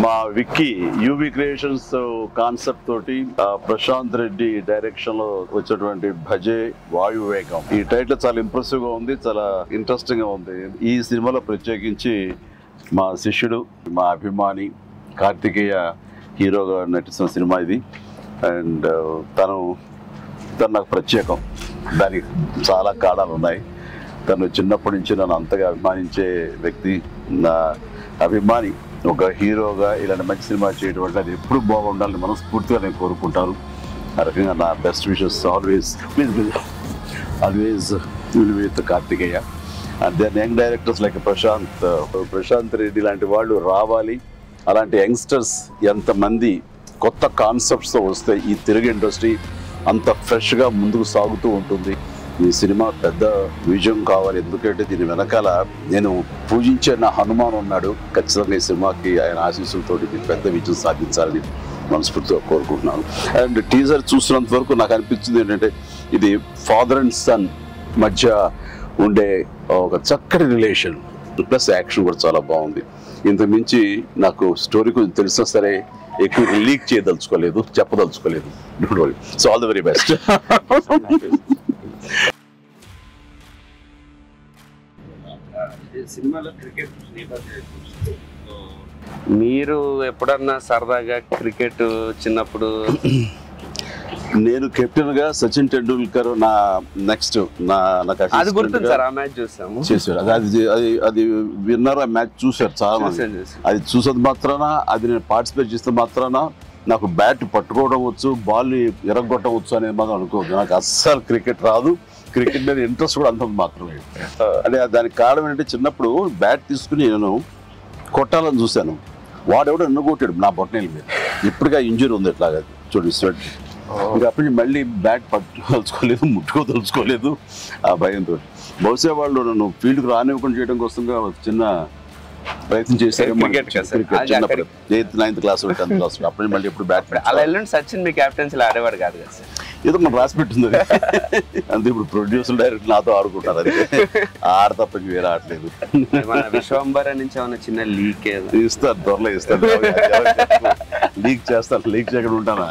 మా Vicky UV creations concept తోటి Prashanth Reddy direction లో వచ్చినటువంటి భజే వాయువేగం ఈ టైటిల్ చాలా ఇంప్రెసివ్ గా ఉంది, చాలా ఇంట్రెస్టింగ్ గా ఉంది. ఈ సినిమాలో ప్రత్యేకించి మా శిష్యుడు, మా అభిమాని కార్తికేయ హీరోగా నటిస్తున్న సినిమా ఇది. అండ్ తను నాకు ప్రత్యేకం, దానికి చాలా కారణాలు ఉన్నాయి. తను చిన్నప్పటి నుంచి నన్ను అంతగా అభిమానించే వ్యక్తి, నా అభిమాని. ఒక హీరోగా ఇలాంటి మంచి సినిమా చేయడం అంటే అది ఎప్పుడు బాగుండాలని మనస్ఫూర్తిగా నేను కోరుకుంటాను. ఆ రకంగా నా best wishes always with Karthikeya. And then young directors like Prashanth Reddy లాంటి వాళ్ళు రావాలి. అలాంటి యంగ్స్టర్స్ ఎంతమంది కొత్త కాన్సెప్ట్స్తో వస్తే ఈ తెలుగు ఇండస్ట్రీ అంత ఫ్రెష్గా ముందుకు సాగుతూ ఉంటుంది. ఈ సినిమా పెద్ద విజయం కావాలి, ఎందుకంటే దీని వెనకాల నేను పూజించే నా హనుమాన్ ఉన్నాడు. ఖచ్చితంగా ఈ సినిమాకి ఆయన ఆశీస్సులతో పెద్ద విజయం సాధించాలని మనస్ఫూర్తిగా కోరుకుంటున్నాను. అండ్ టీజర్ చూసినంత వరకు నాకు అనిపించింది ఏంటంటే ఇది ఫాదర్ అండ్ సన్ మధ్య ఉండే ఒక చక్కటి రిలేషన్, ప్లస్ యాక్షన్ కూడా చాలా బాగుంది. ఇంతకు మించి నాకు స్టోరీ కొంచెం తెలిసినా సరే ఎక్కువ లీక్ చేయదలుచుకోలేదు, చెప్పదలుచుకోలేదు. Don't worry. So all the very best. సినిమాలో క్రికెట్ మీరు ఎప్పుడన్నా సరదాగా క్రికెట్ చిన్నప్పుడు? నేను కెప్టెన్ గా సచిన్ టెండూల్కర్ నా నెక్స్ట్ అది గుర్తుంది సార్, ఆ మ్యాచ్ చూసాము చేశారు. అది విన్నర్ ఆ మ్యాచ్ చూశారు చాలా మంది. అది చూసేది మాత్రాన, అది నేను పార్టిసిపేట్ చేస్తే మాత్రాన నాకు బ్యాట్ పట్టుకోవడం వచ్చు, బాల్ ఎరగొట్టవచ్చు అనేది మాత్రం అనుకోవద్దు. నాకు అస్సలు క్రికెట్ రాదు, క్రికెట్ మీద ఇంట్రెస్ట్ కూడా అంత మాత్రమే. అంటే దానికి కారణం ఏంటంటే చిన్నప్పుడు బ్యాట్ తీసుకుని నేను కొట్టాలని చూశాను, వాడెవడో ఎన్నుకొట్టాడు నా బొట్టనేల మీద. ఇప్పటికే ఇంజరీ ఉంది ఎట్లాగా చూడండి స్వెట్. ఇంకా అప్పటి నుంచి మళ్ళీ బ్యాట్ పట్టుకోదలుచుకోలేదు, ముట్టుకోదలుచుకోలేదు ఆ భయంతో. బహుశా వాళ్ళు నన్ను ఫీల్డ్కి రానివ్వకుండా చేయడం కోసంగా చిన్న ప్రయత్నం చేశారు. చిన్నప్పుడు 8th 9th class 10th class అప్పటి మళ్ళీ ఎప్పుడు బ్యాట్ అలా వెళ్ళండి. సచిన్ మీ క్యాప్టెన్సీలో ఆడేవాడు కాదు కదా సార్? ఏదో మనం రాసి పెట్టింది అంతే. ఇప్పుడు ప్రొడ్యూసర్ డైరెక్ట్ నాతో ఆడుకుంటారు, అది ఆడ తప్ప వేరే ఆడలేదు. విశ్వంబర నుంచి ఏమన్నా చిన్న లీక్ ఇస్తారు, త్వరలో ఇస్తారు. లీక్ చేస్తారు, లీక్ చేయకుండా ఉంటానా?